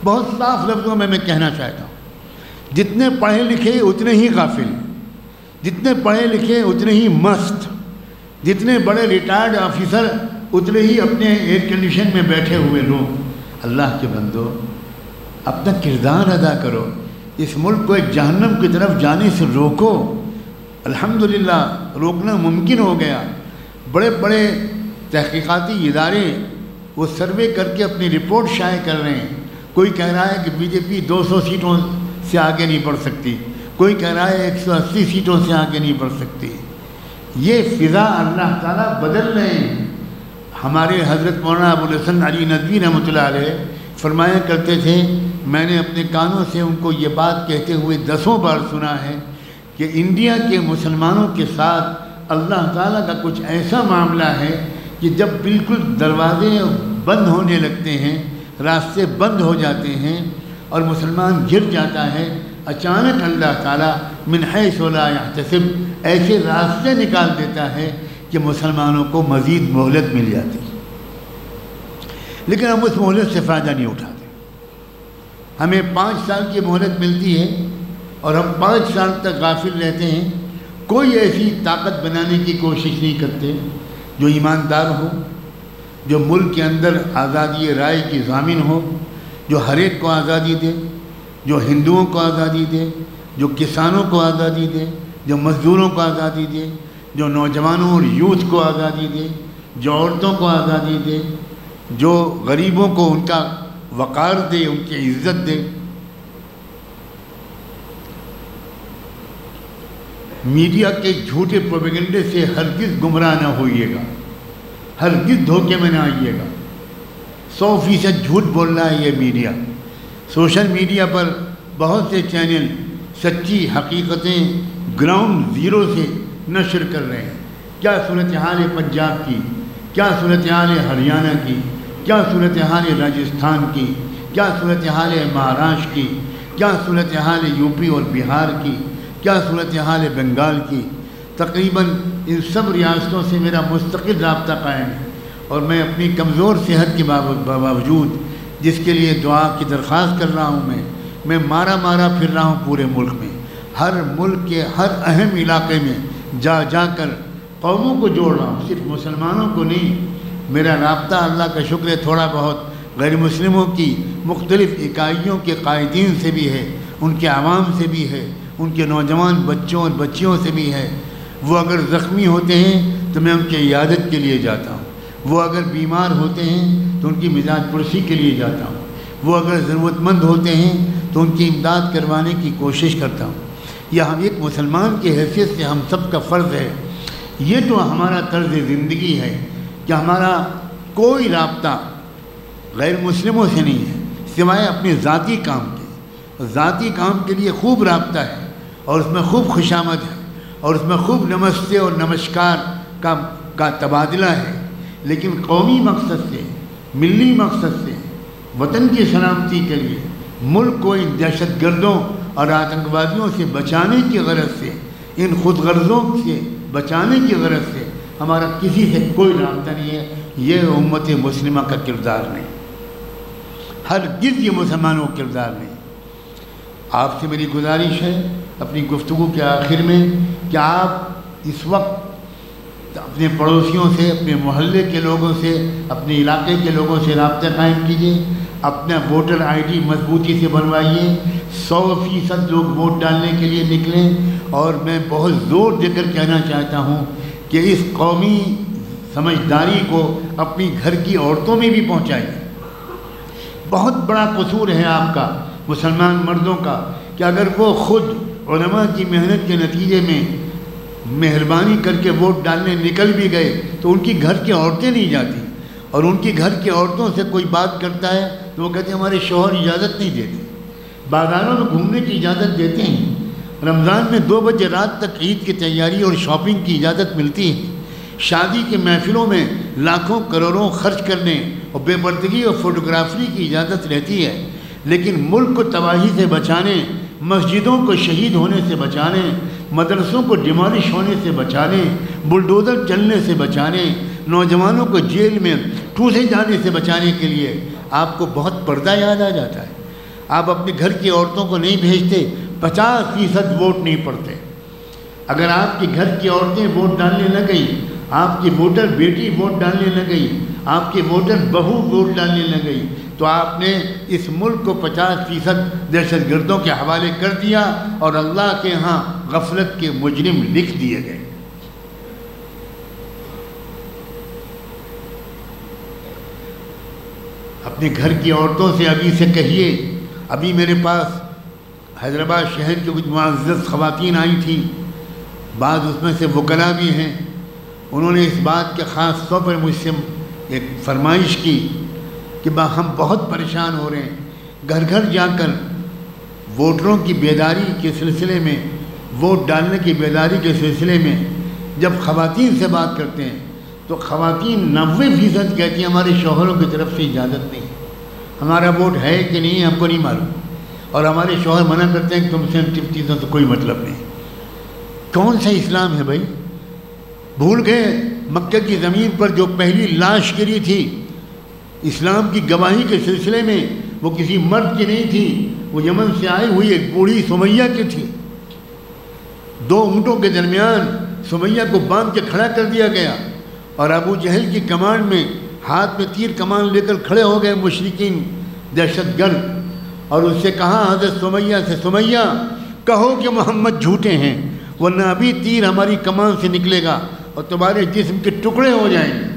بہت صاف لفظوں میں کہنا چاہتا ہوں، جتنے پڑھے لکھے اتنے ہی غافل، جتنے پڑھے لکھے اتنے ہی مست، جتنے بڑے ریٹائرڈ آفیسر اتنے ہی اپنے ایئر کنڈیشن میں بیٹھے ہوئے لوگ۔ اللہ کے بندو، اپنا کردار ادا کرو، اس ملک کو ایک جہنم کی طرف جانے سے روکو۔ الحمدللہ روکنا ممکن ہو گیا۔ بڑے بڑے تحقیقاتی ادارے وہ سروے کر کے اپنی رپورٹ شائع کر رہے ہیں۔ کوئی کہہ رہا ہے کہ بی جے پی 200 سیٹوں سے آگے نہیں بڑھ سکتی، کوئی کہہ رہا ہے 180 سیٹوں سے آگے نہیں بڑھ سکتی۔ یہ فضا اللہ تعالیٰ بدل رہے ہیں۔ ہمارے حضرت مولانا ابوالحسن علی ندوی رحمۃ اللہ علیہ فرمایا کرتے تھے، میں نے اپنے کانوں سے ان کو یہ بات کہتے ہوئے 10 بار سنا ہے کہ انڈیا کے مسلمانوں کے ساتھ اللہ تعالیٰ کا کچھ ایسا معاملہ ہے کہ جب بالکل دروازے بند ہونے لگتے ہیں، راستے بند ہو جاتے ہیں اور مسلمان گر جاتا ہے، اچانک اللہ تعالیٰ من حیث لا یحتسب ایسے راستے نکال دیتا ہے کہ مسلمانوں کو مزید مہلت مل جاتی ہے۔ لیکن ہم اس مہلت سے فائدہ نہیں اٹھاتے۔ ہمیں 5 سال کی مہلت ملتی ہے اور ہم 5 سال تک غافل رہتے ہیں۔ کوئی ایسی طاقت بنانے کی کوشش نہیں کرتے جو ایماندار ہو، جو ملک کے اندر آزادی رائے کی ضامن ہو، جو ہر ایک کو آزادی دے، جو ہندوؤں کو آزادی دے، جو کسانوں کو آزادی دے، جو مزدوروں کو آزادی دے، جو نوجوانوں اور یوتھ کو آزادی دے، جو عورتوں کو آزادی دے، جو غریبوں کو ان کا وقار دے، ان کی عزت دے۔ میڈیا کے جھوٹے پروپیگنڈے سے ہرگز گمراہ نہ ہوئیے گا، ہرگز دھوکے میں نہ آئیے گا۔ 100% جھوٹ بول رہا ہے یہ میڈیا۔ سوشل میڈیا پر بہت سے چینل سچی حقیقتیں گراؤنڈ زیرو سے نشر کر رہے ہیں۔ کیا صورتحال ہے پنجاب کی، کیا صورتحال ہے ہریانہ کی، کیا صورتحال ہے راجستھان کی، کیا صورتحال ہے مہاراشٹر کی، کیا صورتحال ہے یو پی اور بہار کی، کیا صورتحال ہے بنگال کی۔ تقریباً ان سب ریاستوں سے میرا مستقل رابطہ قائم ہے، اور میں اپنی کمزور صحت کے باوجود، جس کے لیے دعا کی درخواست کر رہا ہوں، میں مارا پھر رہا ہوں پورے ملک میں، ہر ملک کے ہر اہم علاقے میں جا کر قوموں کو جوڑ رہا ہوں، صرف مسلمانوں کو نہیں۔ میرا رابطہ اللہ کا شکر ہے تھوڑا بہت غیر مسلموں کی مختلف اکائیوں کے قائدین سے بھی ہے، ان کے عوام سے بھی ہے، ان کے نوجوان بچوں اور بچیوں سے بھی ہے۔ وہ اگر زخمی ہوتے ہیں تو میں ان کی عیادت کے لیے جاتا ہوں، وہ اگر بیمار ہوتے ہیں تو ان کی مزاج پرسی کے لیے جاتا ہوں، وہ اگر ضرورت مند ہوتے ہیں تو ان کی امداد کروانے کی کوشش کرتا ہوں۔ یہ ہم ایک مسلمان کی حیثیت سے ہم سب کا فرض ہے۔ یہ تو ہمارا طرز زندگی ہے کہ ہمارا کوئی رابطہ غیر مسلموں سے نہیں ہے سوائے اپنے ذاتی کام کے۔ ذاتی کام کے لیے خوب رابطہ ہے اور اس میں خوب خوشامد ہے اور اس میں خوب نمستے اور نمسکار کا تبادلہ ہے، لیکن قومی مقصد سے، ملی مقصد سے، وطن کی سلامتی کے لیے، ملک کو ان دہشت گردوں اور آتنکوادیوں سے بچانے کی غرض سے، ان خود غرضوں سے بچانے کی غرض سے ہمارا کسی سے کوئی رابطہ نہیں ہے۔ یہ امت مسلمہ کا کردار نہیں، ہرگز یہ مسلمانوں کا کردار نہیں۔ آپ سے میری گزارش ہے اپنی گفتگو کے آخر میں کہ آپ اس وقت اپنے پڑوسیوں سے، اپنے محلے کے لوگوں سے، اپنے علاقے کے لوگوں سے رابطہ قائم کیجیے، اپنا ووٹر آئی ڈی مضبوطی سے بنوائیے، 100% لوگ ووٹ ڈالنے کے لیے نکلیں۔ اور میں بہت زور دے کر کہنا چاہتا ہوں کہ اس قومی سمجھداری کو اپنی گھر کی عورتوں میں بھی پہنچائیے۔ بہت بڑا قصور ہے آپ کا، مسلمان مردوں کا، کہ اگر وہ خود علماء کی محنت کے نتیجے میں مہربانی کر کے ووٹ ڈالنے نکل بھی گئے تو ان کی گھر کی عورتیں نہیں جاتی، اور ان کی گھر کی عورتوں سے کوئی بات کرتا ہے تو وہ کہتے ہیں ہمارے شوہر اجازت نہیں دیتے۔ بازاروں میں گھومنے کی اجازت دیتے ہیں، رمضان میں 2 بجے رات تک عید کی تیاری اور شاپنگ کی اجازت ملتی ہے، شادی کے محفلوں میں لاکھوں کروڑوں خرچ کرنے اور بے پردگی اور فوٹوگرافری کی اجازت رہتی ہے، لیکن ملک کو تباہی سے بچانے، مسجدوں کو شہید ہونے سے بچانے، مدرسوں کو ڈیمالش ہونے سے بچانے، بلڈوزر چلنے سے بچانے، نوجوانوں کو جیل میں ٹھوسے جانے سے بچانے کے لیے آپ کو بہت پردہ یاد آ جاتا ہے۔ آپ اپنے گھر کی عورتوں کو نہیں بھیجتے، 50% ووٹ نہیں پڑتے۔ اگر آپ کے گھر کی عورتیں ووٹ ڈالنے نہ گئیں، آپ کی ووٹر بیٹی ووٹ ڈالنے نہ گئی، آپ کی ووٹر بہو ووٹ ڈالنے نہ گئی، تو آپ نے اس ملک کو 50% دہشت گردوں کے حوالے کر دیا اور اللہ کے ہاں غفلت کے مجرم لکھ دیے گئے۔ اپنے گھر کی عورتوں سے ابھی سے کہیے، ابھی میرے پاس حیدرآباد شہر کی کچھ معزز خواتین آئی تھیں، بعض اس میں سے وکلاء بھی ہیں، انہوں نے اس بات کے خاص طور پر مجھ سے ایک فرمائش کی کہ ہم بہت پریشان ہو رہے ہیں، گھر گھر جا کر ووٹروں کی بیداری کے سلسلے میں، ووٹ ڈالنے کی بیداری کے سلسلے میں جب خواتین سے بات کرتے ہیں تو خواتین 90% کہتی ہیں ہمارے شوہروں کی طرف سے اجازت نہیں، ہمارا ووٹ ہے کہ نہیں ہم کو نہیں معلوم، اور ہمارے شوہر منع کرتے ہیں کہ تم سے ان چیزوں سے کوئی مطلب نہیں۔ کون سا اسلام ہے بھائی؟ بھول گئے مکہ کی زمین پر جو پہلی لاش گری تھی اسلام کی گواہی کے سلسلے میں، وہ کسی مرد کی نہیں تھی، وہ یمن سے آئی ہوئی ایک بوڑھی سمیہ کی تھی۔ 2 اونٹوں کے درمیان سمیہ کو باندھ کے کھڑا کر دیا گیا، اور ابو جہل کی کمان میں ہاتھ میں تیر کمان لے کر کھڑے ہو گئے مشرکین دہشت گرد، اور اس سے کہا حضرت سمیہ سے، سمیہ کہو کہ محمد جھوٹے ہیں، ورنہ ابھی تیر ہماری کمان سے نکلے گا اور تمہارے جسم کے ٹکڑے ہو جائیں گے۔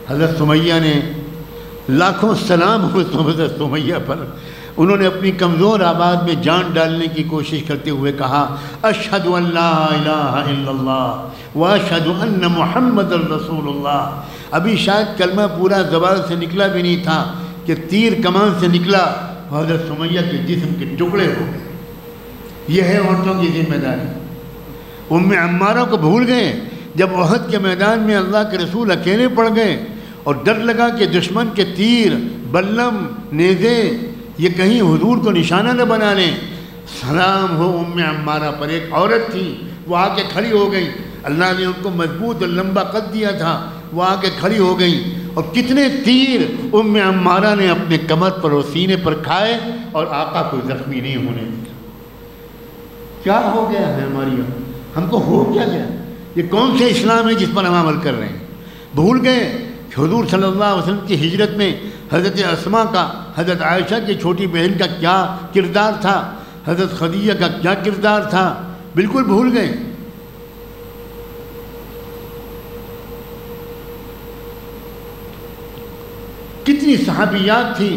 حضرت سمیہ نے لاکھوں سلام ہو حضرت سمیہ پر، انہوں نے اپنی کمزور آواز میں جان ڈالنے کی کوشش کرتے ہوئے کہا اشہد ان لا الہ الا اللہ واشہد ان محمد رسول اللہ۔ ابھی شاید کلمہ پورا زبان سے نکلا بھی نہیں تھا کہ تیر کمان سے نکلا، حضرت سمیہ کے جسم کے ٹکڑے ہو گئے۔ یہ ہے عورتوں کی ذمہ داری۔ ام عمارہ کو بھول گئے جب احد کے میدان میں اللہ کے رسول اکیلے پڑ گئے اور ڈر لگا کہ دشمن کے تیر، بلم، نیزے یہ کہیں حضور کو نشانہ نہ بنا لیں۔ سلام ہو ام عمارہ پر، ایک عورت تھی، وہ آ کے کھڑی ہو گئی، اللہ نے ان کو مضبوط اور لمبا قد دیا تھا، وہ آ کے کھڑی ہو گئی، اور کتنے تیر ام عمارہ نے اپنے کمر پر اور سینے پر کھائے اور آقا کو زخمی نہیں ہونے دیا۔ کیا ہو گیا ہے ہماری، ہم کو ہو کیا گیا؟ یہ کون سے اسلام ہے جس پر ہم عمل کر رہے ہیں؟ بھول گئے کہ حضور صلی اللہ علیہ وسلم کی ہجرت میں حضرت اسماء کا، حضرت عائشہ کی چھوٹی بہن کا کیا کردار تھا، حضرت خدیجہ کا کیا کردار تھا، بالکل بھول گئے۔ کتنی صحابیات تھیں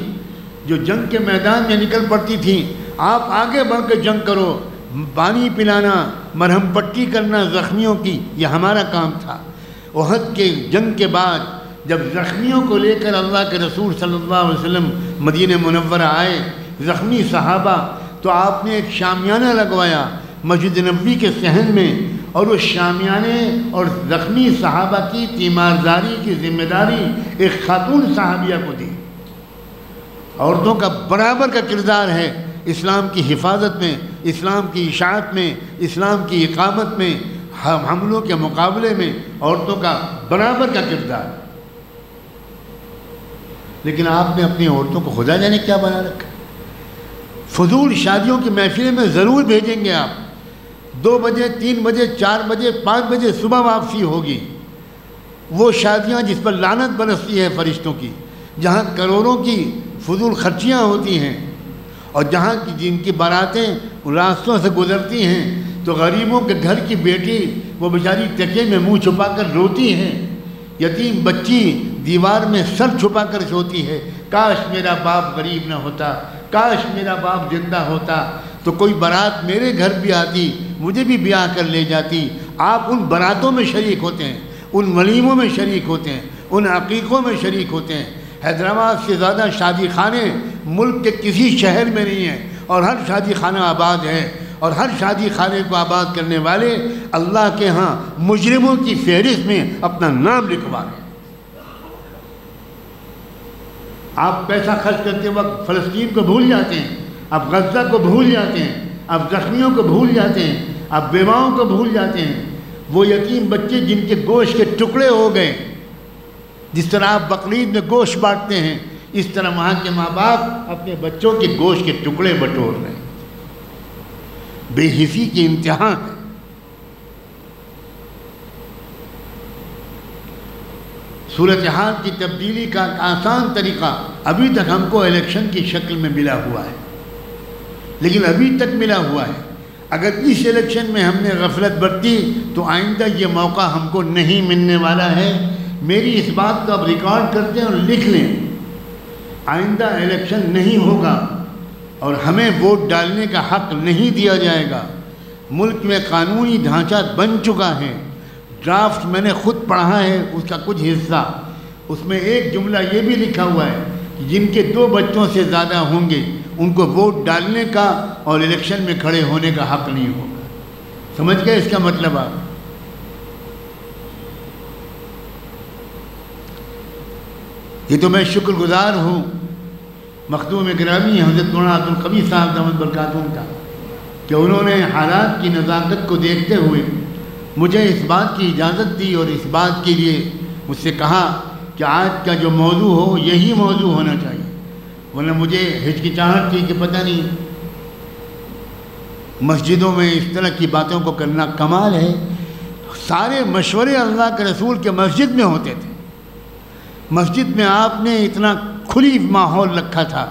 جو جنگ کے میدان میں نکل پڑتی تھیں، آپ آگے بڑھ کے جنگ کرو، پانی پلانا، مرہم پٹی کرنا زخمیوں کی، یہ ہمارا کام تھا۔ احد کے جنگ کے بعد جب زخمیوں کو لے کر اللہ کے رسول صلی اللہ علیہ وسلم مدینہ منورہ آئے، زخمی صحابہ، تو آپ نے ایک شامیانہ لگوایا مسجد نبوی کے صحن میں، اور اس شامیانے اور زخمی صحابہ کی تیمارداری کی ذمہ داری ایک خاتون صحابیہ کو دی۔ عورتوں کا برابر کا کردار ہے اسلام کی حفاظت میں، اسلام کی اشاعت میں، اسلام کی اقامت میں، حملوں کے مقابلے میں عورتوں کا برابر کا کردار۔ لیکن آپ نے اپنی عورتوں کو خدا جانے کیا بنا رکھا۔ فضول شادیوں کی محفلیں میں ضرور بھیجیں گے آپ، 2 بجے، 3 بجے، 4 بجے، 5 بجے صبح واپسی ہوگی۔ وہ شادیاں جس پر لعنت برستی ہے فرشتوں کی، جہاں کروڑوں کی فضول خرچیاں ہوتی ہیں، اور جہاں کی جن کی باراتیں راستوں سے گزرتی ہیں تو غریبوں کے گھر کی بیٹی وہ بیچاری تکیے میں منہ چھپا کر روتی ہیں، یتیم بچی دیوار میں سر چھپا کر سوتی ہے، کاش میرا باپ غریب نہ ہوتا، کاش میرا باپ زندہ ہوتا۔ تو کوئی بارات میرے گھر بھی آتی، مجھے بھی بیاہ کر لے جاتی۔ آپ ان باراتوں میں شریک ہوتے ہیں، ان ولیموں میں شریک ہوتے ہیں، ان عقیقوں میں شریک ہوتے ہیں۔ حیدرآباد سے زیادہ شادی خانے ملک کے کسی شہر میں نہیں ہیں، اور ہر شادی خانہ آباد ہے، اور ہر شادی خانے کو آباد کرنے والے اللہ کے ہاں مجرموں کی فہرست میں اپنا نام لکھوا رہے ہیں۔ آپ پیسہ خرچ کرتے وقت فلسطین کو بھول جاتے ہیں، آپ غزہ کو بھول جاتے ہیں، آپ زخمیوں کو بھول جاتے ہیں، آپ بیواؤں کو بھول جاتے ہیں، وہ یتیم بچے جن کے گوشت کے ٹکڑے ہو گئے۔ جس طرح آپ بقرعید میں گوشت بانٹتے ہیں، اس طرح وہاں کے ماں باپ اپنے بچوں کے گوشت کے ٹکڑے بٹور رہے ہیں۔ بے حسی کی انتہا ہے۔ صورتحال کی تبدیلی کا آسان طریقہ ابھی تک ہم کو الیکشن کی شکل میں ملا ہوا ہے، لیکن ابھی تک ملا ہوا ہے۔ اگر اس الیکشن میں ہم نے غفلت برتی تو آئندہ یہ موقع ہم کو نہیں ملنے والا ہے۔ میری اس بات کو اب ریکارڈ کرتے ہیں اور لکھ لیں، آئندہ الیکشن نہیں ہوگا اور ہمیں ووٹ ڈالنے کا حق نہیں دیا جائے گا۔ ملک میں قانونی ڈھانچہ بن چکا ہے، ڈرافٹ میں نے خود پڑھا ہے اس کا کچھ حصہ، اس میں ایک جملہ یہ بھی لکھا ہوا ہے کہ جن کے 2 بچوں سے زیادہ ہوں گے ان کو ووٹ ڈالنے کا اور الیکشن میں کھڑے ہونے کا حق نہیں ہوگا۔ سمجھ گئے اس کا مطلب آپ؟ یہ تو میں شکر گزار ہوں مخدوم گرامی حضرت مولانا عبدالقوی صاحب دامت برکاتہ کا کہ انہوں نے حالات کی نزاکت کو دیکھتے ہوئے مجھے اس بات کی اجازت دی اور اس بات کے لیے مجھ سے کہا کہ آج کا جو موضوع ہو یہی موضوع ہونا چاہیے، ورنہ مجھے ہچکچاہٹ تھی کہ پتہ نہیں مسجدوں میں اس طرح کی باتوں کو کرنا کمال ہے۔ سارے مشورے اللہ کے رسول کے مسجد میں ہوتے تھے۔ مسجد میں آپ نے اتنا کھلی ماحول رکھا تھا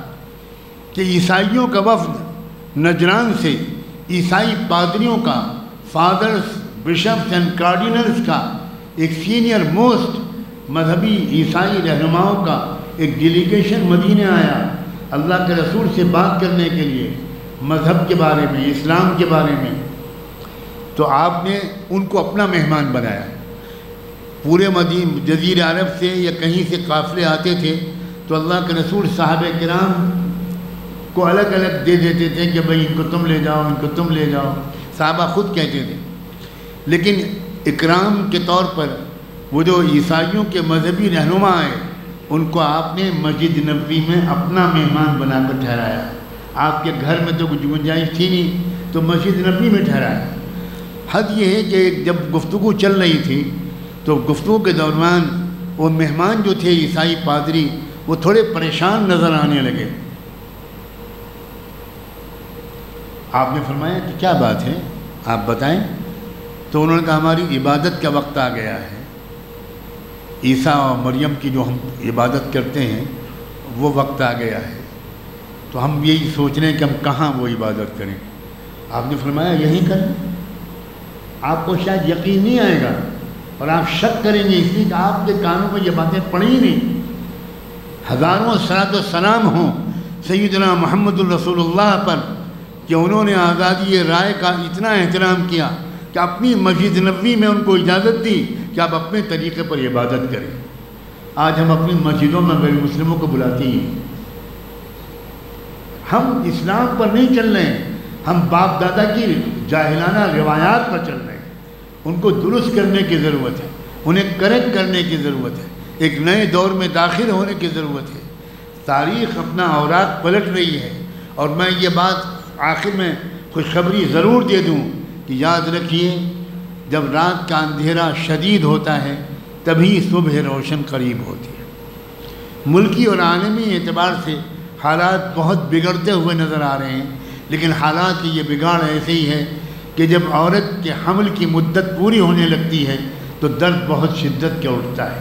کہ عیسائیوں کا وفد نجران سے، عیسائی پادریوں کا، فادرز، بشپس اینڈ کارڈینلز کا، ایک سینئر موسٹ مذہبی عیسائی رہنماؤں کا ایک ڈیلیگیشن مدینے آیا اللہ کے رسول سے بات کرنے کے لیے مذہب کے بارے میں، اسلام کے بارے میں۔ تو آپ نے ان کو اپنا مہمان بنایا۔ پورے جزیرہ عرب سے یا کہیں سے قافلے آتے تھے تو اللہ کے رسول صحابہ کرام کو الگ الگ دے دیتے تھے کہ بھئی ان کو تم لے جاؤ، ان کو تم لے جاؤ، صحابہ خود کہتے تھے۔ لیکن اکرام کے طور پر وہ جو عیسائیوں کے مذہبی رہنما ہیں ان کو آپ نے مسجد نبوی میں اپنا مہمان بنا کر ٹھہرایا۔ آپ کے گھر میں تو کچھ گنجائش تھی نہیں تو مسجد نبوی میں ٹھہرایا۔ حد یہ ہے کہ جب گفتگو چل رہی تھی تو گفتگو کے دوران وہ مہمان جو تھے عیسائی پادری وہ تھوڑے پریشان نظر آنے لگے۔ آپ نے فرمایا کہ کیا بات ہے آپ بتائیں؟ تو انہوں نے کہا ہماری عبادت کا وقت آ گیا ہے، عیسیٰ اور مریم کی جو ہم عبادت کرتے ہیں وہ وقت آ گیا ہے، تو ہم یہی سوچ رہے ہیں کہ ہم کہاں وہ عبادت کریں۔ آپ نے فرمایا یہیں کریں۔ آپ کو شاید یقین نہیں آئے گا اور آپ شک کریں گے اس لیے کہ آپ کے کانوں میں یہ باتیں پڑھی نہیں۔ ہزاروں صلاۃ و سلام ہوں سیدنا محمد الرسول اللہ پر کہ انہوں نے آزادی رائے کا اتنا احترام کیا کہ اپنی مسجد نبوی میں ان کو اجازت دی کہ آپ اپنے طریقے پر عبادت کریں۔ آج ہم اپنی مسجدوں میں غیر مسلموں کو بلاتے ہیں۔ ہم اسلام پر نہیں چل رہے ہیں، ہم باپ دادا کی جاہلانہ روایات پر چل رہے ہیں۔ ان کو درست کرنے کی ضرورت ہے، انہیں کریکٹ کرنے کی ضرورت ہے، ایک نئے دور میں داخل ہونے کی ضرورت ہے۔ تاریخ اپنا اوراق پلٹ رہی ہے، اور میں یہ بات آخر میں خوشخبری ضرور دے دوں کہ یاد رکھیے جب رات کا اندھیرا شدید ہوتا ہے تبھی صبح روشن قریب ہوتی ہے۔ ملکی اور عالمی اعتبار سے حالات بہت بگڑتے ہوئے نظر آ رہے ہیں، لیکن حالات کی یہ بگاڑ ایسے ہی ہے کہ جب عورت کے حمل کی مدت پوری ہونے لگتی ہے تو درد بہت شدت کا اٹھتا ہے۔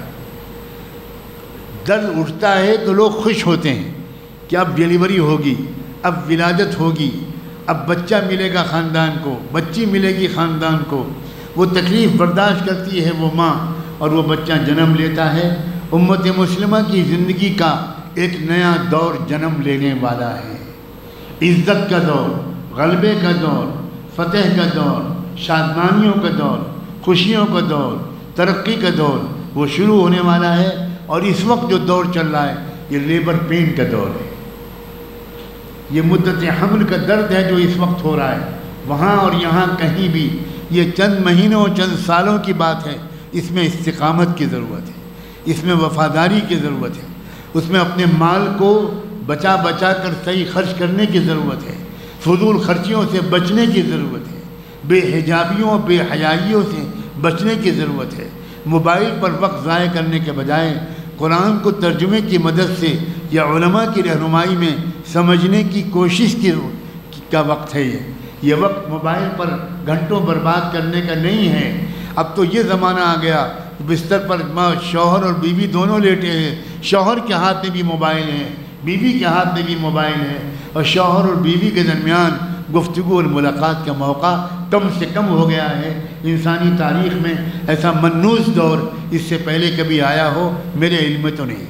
درد اٹھتا ہے تو لوگ خوش ہوتے ہیں کہ اب ڈیلیوری ہوگی، اب ولادت ہوگی، اب بچہ ملے گا خاندان کو، بچی ملے گی خاندان کو۔ وہ تکلیف برداشت کرتی ہے وہ ماں اور وہ بچہ جنم لیتا ہے۔ امت مسلمہ کی زندگی کا ایک نیا دور جنم لینے والا ہے، عزت کا دور، غلبے کا دور، فتح کا دور، شادمانیوں کا دور، خوشیوں کا دور، ترقی کا دور وہ شروع ہونے والا ہے۔ اور اس وقت جو دور چل رہا ہے یہ لیبر پین کا دور ہے، یہ مدت حمل کا درد ہے جو اس وقت ہو رہا ہے۔ وہاں اور یہاں کہیں بھی یہ چند مہینوں چند سالوں کی بات ہے، اس میں استقامت کی ضرورت ہے، اس میں وفاداری کی ضرورت ہے، اس میں اپنے مال کو بچا بچا کر صحیح خرچ کرنے کی ضرورت ہے، فضول خرچیوں سے بچنے کی ضرورت ہے، بے حجابیوں بے حیائیوں سے بچنے کی ضرورت ہے۔ موبائل پر وقت ضائع کرنے کے بجائے قرآن کو ترجمے کی مدد سے یا علماء کی رہنمائی میں سمجھنے کی کوشش کا وقت ہے۔ یہ وقت موبائل پر گھنٹوں برباد کرنے کا نہیں ہے۔ اب تو یہ زمانہ آ گیا بستر پر شوہر اور بیوی دونوں لیٹے ہیں، شوہر کے ہاتھ میں بھی موبائل ہے، بیوی کے ہاتھ میں بھی موبائل ہے، اور شوہر اور بیوی کے درمیان گفتگو اور ملاقات کا موقع کم سے کم ہو گیا ہے۔ انسانی تاریخ میں ایسا منحوس دور اس سے پہلے کبھی آیا ہو میرے علم میں تو نہیں۔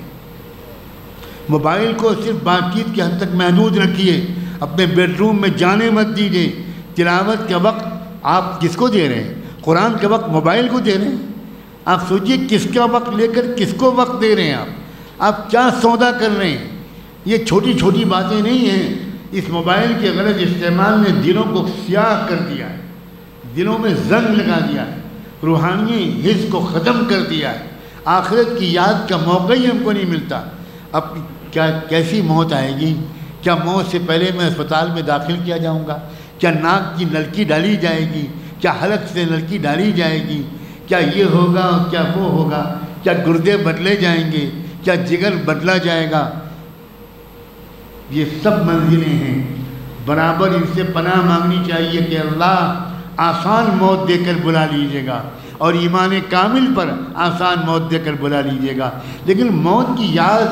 موبائل کو صرف بات چیت کے حد تک محدود رکھیے، اپنے بیڈ روم میں جانے مت دیجیے۔ تلاوت کا وقت آپ کس کو دے رہے ہیں؟ قرآن کا وقت موبائل کو دے رہے ہیں؟ آپ سوچئے کس کا وقت لے کر کس کو وقت دے رہے ہیں آپ کیا سودا کر رہے ہیں؟ یہ چھوٹی چھوٹی باتیں نہیں ہیں۔ اس موبائل کے غلط استعمال نے دلوں کو سیاہ کر دیا ہے، دلوں میں زنگ لگا دیا ہے، روحانی حس کو ختم کر دیا ہے، آخرت کی یاد کا موقع ہی ہم کو نہیں ملتا۔ اب کیسی موت آئے گی؟ کیا موت سے پہلے میں اسپتال میں داخل کیا جاؤں گا؟ کیا ناک کی نلکی ڈالی جائے گی؟ کیا حلق سے نلکی ڈالی جائے گی؟ کیا یہ ہوگا اور کیا وہ ہوگا؟ کیا گردے بدلے جائیں گے؟ کیا جگر بدلا جائے گا؟ یہ سب منزلیں ہیں، برابر ان سے پناہ مانگنی چاہیے کہ اللہ آسان موت دے کر بلا لیجیے گا، اور ایمان کامل پر آسان موت دے کر بلا لیجیے گا۔ لیکن موت کی یاد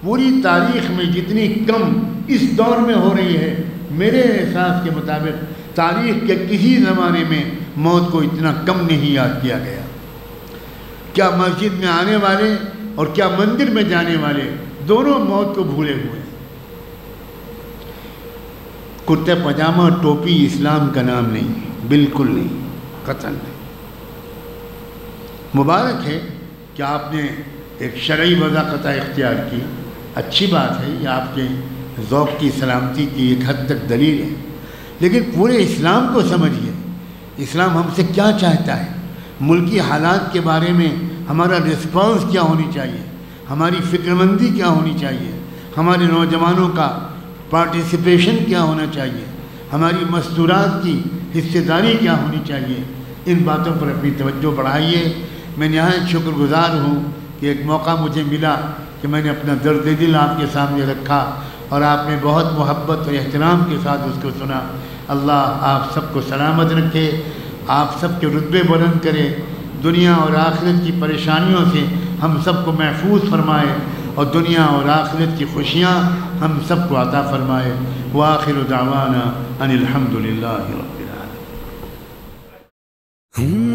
پوری تاریخ میں جتنی کم اس دور میں ہو رہی ہے، میرے احساس کے مطابق تاریخ کے کسی زمانے میں موت کو اتنا کم نہیں یاد کیا گیا۔ کیا مسجد میں آنے والے اور کیا مندر میں جانے والے دونوں موت کو بھولے ہوئے ہیں۔ کرتے پاجامہ ٹوپی اسلام کا نام نہیں، بالکل نہیں، قطعاً نہیں۔ مبارک ہے کہ آپ نے ایک شرعی وضاحت اختیار کی، اچھی بات ہے، یہ آپ کے ذوق کی سلامتی کی ایک حد تک دلیل ہے، لیکن پورے اسلام کو سمجھیے۔ اسلام ہم سے کیا چاہتا ہے؟ ملکی حالات کے بارے میں ہمارا رسپانس کیا ہونی چاہیے؟ ہماری فکر مندی کیا ہونی چاہیے؟ ہمارے نوجوانوں کا پارٹیسپیشن کیا ہونا چاہیے؟ ہماری مستورات کی حصہ داری کیا ہونی چاہیے؟ ان باتوں پر اپنی توجہ بڑھائیے۔ میں نہایت شکر گزار ہوں کہ ایک موقع مجھے ملا کہ میں نے اپنا درد دل آپ کے سامنے رکھا اور آپ نے بہت محبت اور احترام کے ساتھ اس کو سنا۔ اللہ آپ سب کو سلامت رکھے، آپ سب کے رتبے بلند کرے، دنیا اور آخرت کی پریشانیوں سے ہم سب کو محفوظ فرمائے، اور دنیا اور آخرت کی خوشیاں ہم سب کو عطا فرمائے۔ وآخر دعوانا ان الحمد للہ رب العالمین۔